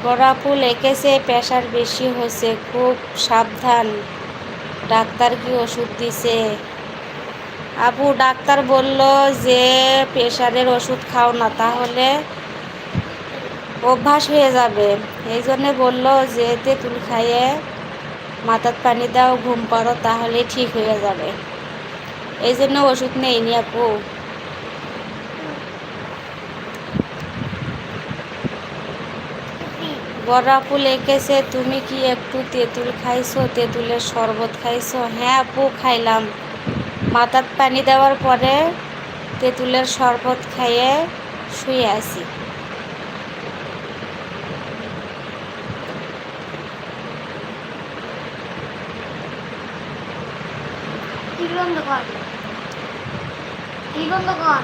বড় আপু লিখেছে প্রেশার বেশি হয়েছে, খুব সাবধান। ডাক্তার কি ওষুধ দিছে? আপু ডাক্তার বলল যে প্রেশারের ওষুধ খাও না, তাহলে অভ্যাস হয়ে যাবে। এই জন্যে বললো যে তেঁতুল খাইয়ে মাথার পানি দাও, ঘুম পাড়ো, তাহলে ঠিক হয়ে যাবে। এই জন্য ওষুধ নেইনি আপু। বড় আপু লিখেছে তুমি কি একটু তেঁতুল খাইছো, তেঁতুলের শরবত খাইছো? হ্যাঁ আপু খাইলাম, মাথার পানি দেওয়ার পরে তেঁতুলের শরবত খাইয়ে শুয়ে আছি। টিভি বন্ধ কর, টিভি বন্ধ কর।